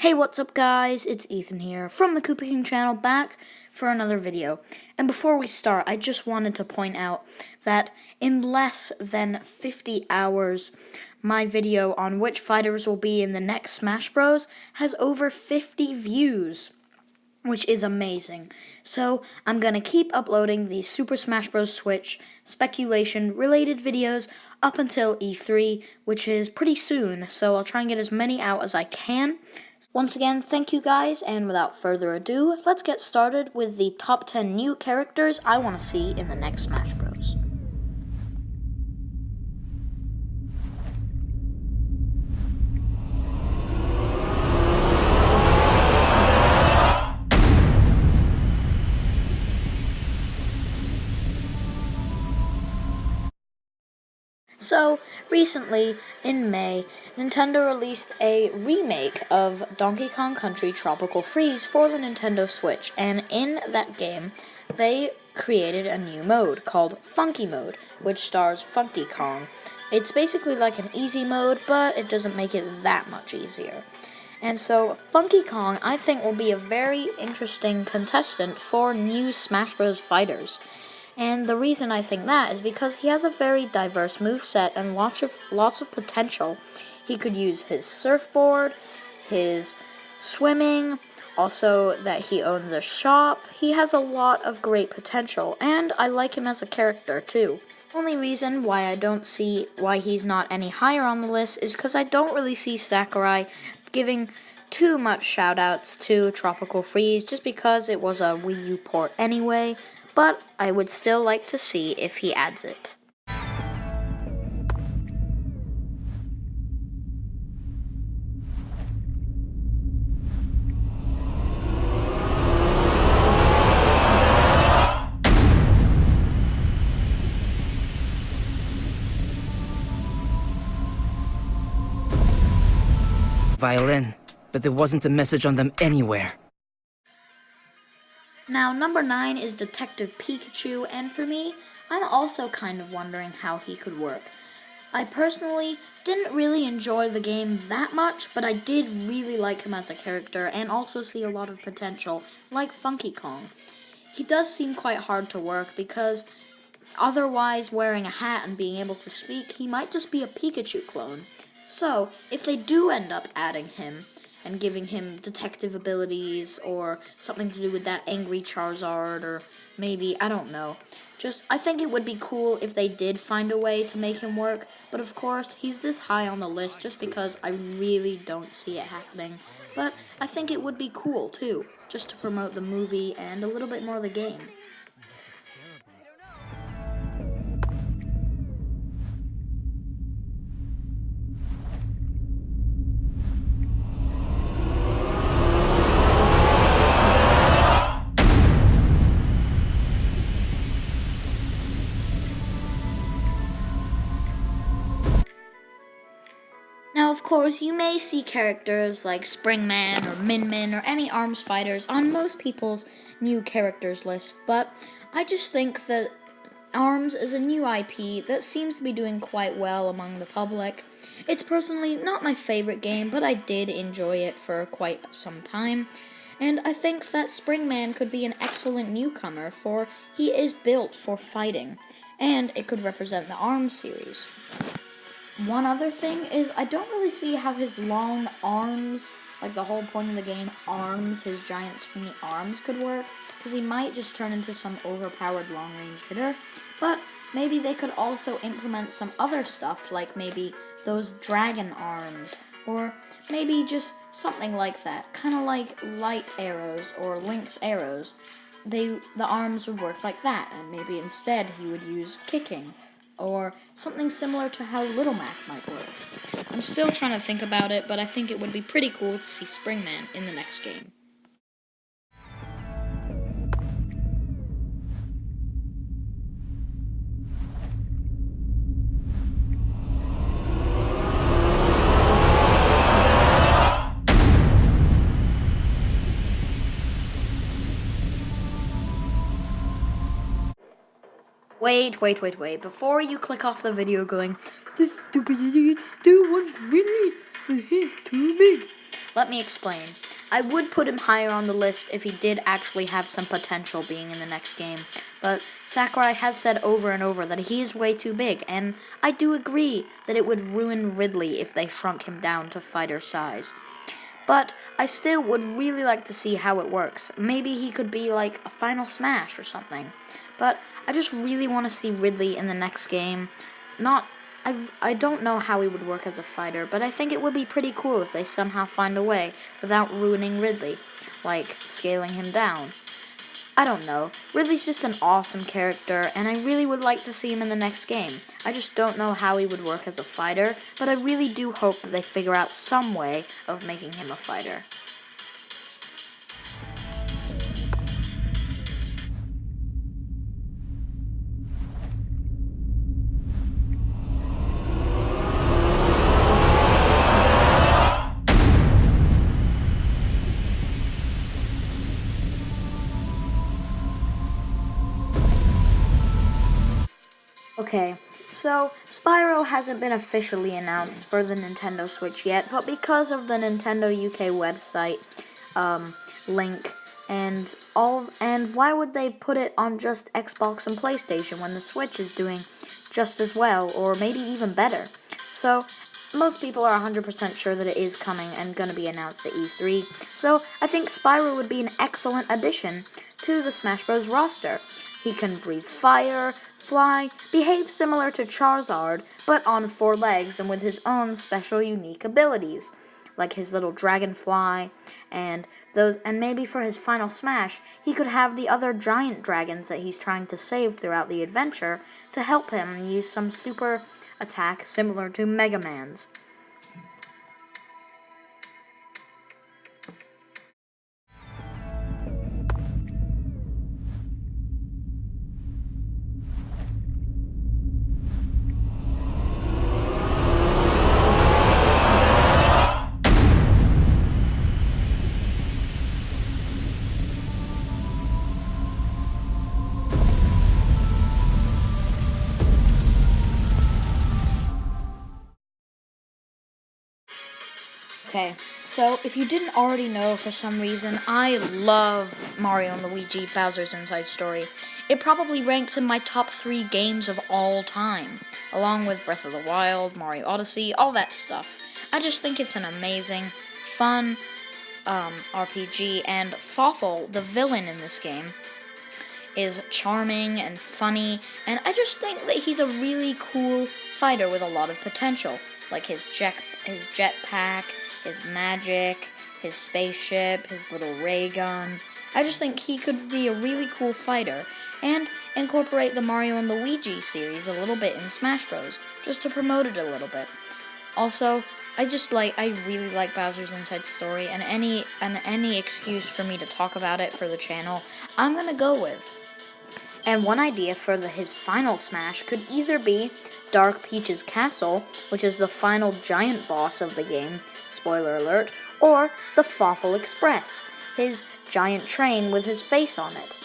Hey, what's up guys? It's Ethan here from the Koopa King channel, back for another video. And before we start, I just wanted to point out that in less than 50 hours, my video on which fighters will be in the next Smash Bros. Has over 50 views, which is amazing. So I'm going to keep uploading these Super Smash Bros. Switch speculation-related videos up until E3, which is pretty soon, so I'll try and get as many out as I can. Once again, thank you guys, and without further ado, let's get started with the top 10 new characters I want to see in the next Smash Bros. So, recently, in May, Nintendo released a remake of Donkey Kong Country Tropical Freeze for the Nintendo Switch, and in that game, they created a new mode called Funky Mode, which stars Funky Kong. It's basically like an easy mode, but it doesn't make it that much easier. And so, Funky Kong, I think, will be a very interesting contestant for new Smash Bros. Fighters. And the reason I think that is because he has a very diverse moveset and lots of potential. He could use his surfboard, his swimming, also that he owns a shop. He has a lot of great potential, and I like him as a character too. Only reason why I don't see why he's not any higher on the list is because I don't really see Sakurai giving too much shoutouts to Tropical Freeze, just because it was a Wii U port anyway. But I would still like to see if he adds it. Violin, but there wasn't a message on them anywhere. Now, number 9 is Detective Pikachu, and for me, I'm also kind of wondering how he could work. I personally didn't really enjoy the game that much, but I did really like him as a character and also see a lot of potential, like Funky Kong. He does seem quite hard to work because otherwise wearing a hat and being able to speak, he might just be a Pikachu clone. So, if they do end up adding him, and giving him detective abilities, or something to do with that angry Charizard, or maybe, I don't know. I think it would be cool if they did find a way to make him work, but of course, he's this high on the list just because I really don't see it happening. But I think it would be cool, too, just to promote the movie and a little bit more of the game. Now, of course, you may see characters like Springman or Min-Min or any ARMS fighters on most people's new characters list, but I just think that ARMS is a new IP that seems to be doing quite well among the public. It's personally not my favorite game, but I did enjoy it for quite some time, and I think that Springman could be an excellent newcomer, for he is built for fighting, and it could represent the ARMS series. One other thing is I don't really see how his long arms, like the whole point of the game, arms, his giant swingy arms could work, because he might just turn into some overpowered long-range hitter. But maybe they could also implement some other stuff, like maybe those dragon arms, or maybe just something like that, kind of like light arrows or Link's arrows. The arms would work like that, and maybe instead he would use kicking, or something similar to how Little Mac might work. I'm still trying to think about it, but I think it would be pretty cool to see Springman in the next game. Wait. Before you click off the video going, "This stupid idiot still wants Ridley, but he's too big," Let me explain. I would put him higher on the list if he did actually have some potential being in the next game, but Sakurai has said over and over that he is way too big, and I do agree that it would ruin Ridley if they shrunk him down to fighter size. But I still would really like to see how it works. Maybe he could be like a Final Smash or something. But I just really want to see Ridley in the next game. I don't know how he would work as a fighter, but I think it would be pretty cool if they somehow find a way without ruining Ridley, like scaling him down. I don't know. Ridley's just an awesome character, and I really would like to see him in the next game. I just don't know how he would work as a fighter, but I really do hope that they figure out some way of making him a fighter. Okay, so Spyro hasn't been officially announced for the Nintendo Switch yet, but because of the Nintendo UK website link and why would they put it on just Xbox and PlayStation when the Switch is doing just as well or maybe even better? So most people are 100% sure that it is coming and going to be announced at E3. So I think Spyro would be an excellent addition to the Smash Bros. Roster. He can breathe fire, fly, behave similar to Charizard, but on 4 legs and with his own special unique abilities, like his little dragonfly, and maybe for his final smash, he could have the other giant dragons that he's trying to save throughout the adventure to help him use some super attack similar to Mega Man's. Okay, so if you didn't already know for some reason, I love Mario & Luigi Bowser's Inside Story. It probably ranks in my top 3 games of all time, along with Breath of the Wild, Mario Odyssey, all that stuff. I just think it's an amazing, fun RPG, and Fawful, the villain in this game, is charming and funny, and I just think that he's a really cool fighter with a lot of potential, like his jetpack, his magic, his spaceship, his little ray gun. I just think he could be a really cool fighter and incorporate the Mario and Luigi series a little bit in Smash Bros. Just to promote it a little bit. Also, I really like Bowser's Inside Story, and any excuse for me to talk about it for the channel, I'm gonna go with. And one idea for his final smash could either be Dark Peach's Castle, which is the final giant boss of the game, spoiler alert, or the Fawful Express, his giant train with his face on it.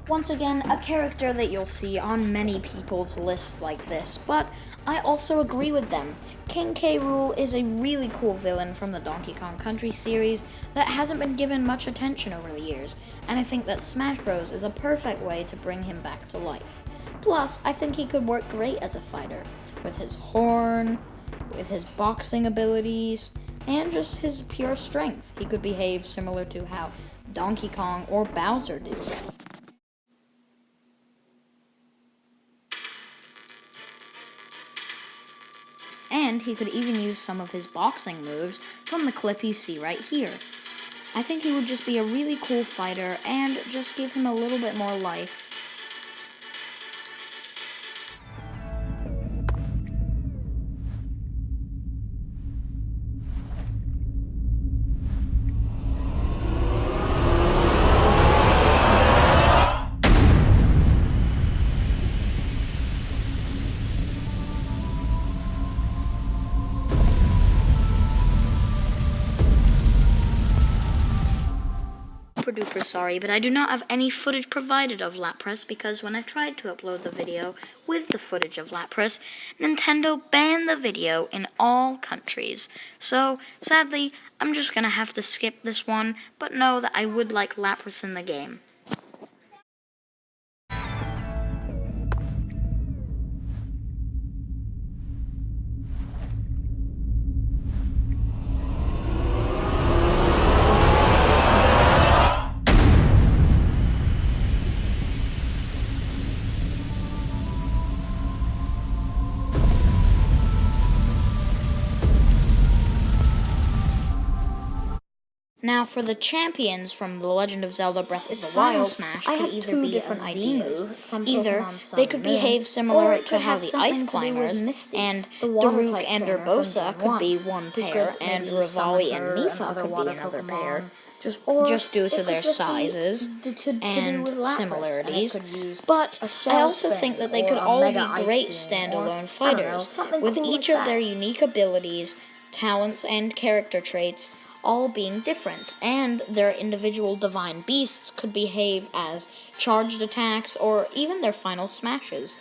Once again, a character that you'll see on many people's lists like this, but I also agree with them. King K. Rool is a really cool villain from the Donkey Kong Country series that hasn't been given much attention over the years, and I think that Smash Bros. Is a perfect way to bring him back to life. Plus, I think he could work great as a fighter, with his horn, with his boxing abilities, and just his pure strength. He could behave similar to how Donkey Kong or Bowser did. And he could even use some of his boxing moves from the clip you see right here. I think he would just be a really cool fighter and just give him a little bit more life. super sorry, but I do not have any footage provided of Lapras because when I tried to upload the video with the footage of Lapras, Nintendo banned the video in all countries. So, sadly, I'm just gonna have to skip this one, but know that I would like Lapras in the game. Now, for the champions from The Legend of Zelda Breath of the Wild, Smash I could have either two be different a ideas. Z-move from Either Pokemon Sun they and could Moon, behave or similar it to could how have the something Ice to do with Climbers Misty, and the Daruk water-type and trainer from Urbosa Gen could 1, be one who pair, could and maybe summon Rivali and her Nifa other could be water another Pokemon. pair, Or just due it to could their just be sizes to do and with Lapras, and it similarities. could use But a I Shell also Spin think that they or could a all Mega be Ice great Beam, standalone or, I don't know, fighters, something with cool each like of their that. unique abilities, talents, and character traits all being different, and their individual divine beasts could behave as charged attacks or even their final smashes.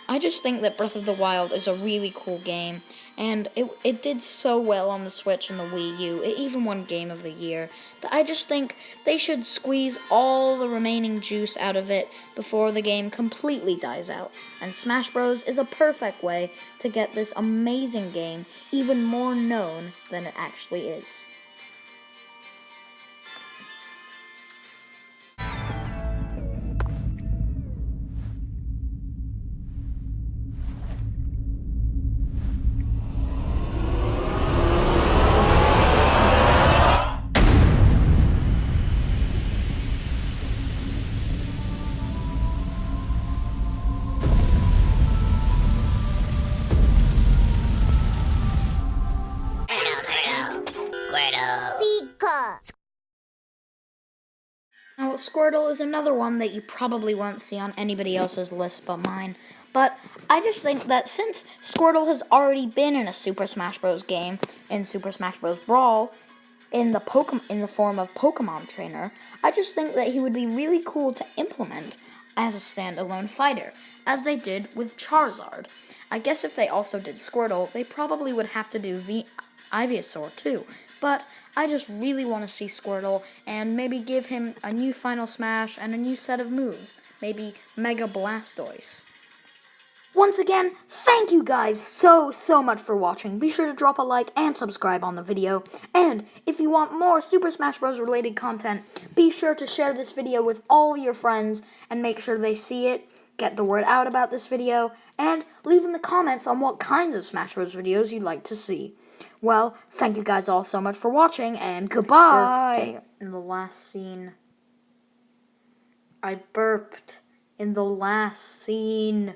I just think that Breath of the Wild is a really cool game, and it did so well on the Switch and the Wii U. It even won Game of the Year. That I just think they should squeeze all the remaining juice out of it before the game completely dies out. And Smash Bros. Is a perfect way to get this amazing game even more known than it actually is. Squirtle. Pikachu. Now, Squirtle is another one that you probably won't see on anybody else's list but mine. But I just think that since Squirtle has already been in a Super Smash Bros. Game, in Super Smash Bros. Brawl, in the form of Pokemon Trainer, I just think that he would be really cool to implement as a standalone fighter, as they did with Charizard. I guess if they also did Squirtle, they probably would have to do Ivysaur too. But I just really want to see Squirtle and maybe give him a new Final Smash and a new set of moves. Maybe Mega Blastoise. Once again, thank you guys so much for watching. Be sure to drop a like and subscribe on the video. And if you want more Super Smash Bros. Related content, be sure to share this video with all your friends and make sure they see it. Get the word out about this video, and leave in the comments on what kinds of Smash Bros. Videos you'd like to see. Well, thank you guys all so much for watching, and goodbye! In the last scene. I burped in the last scene.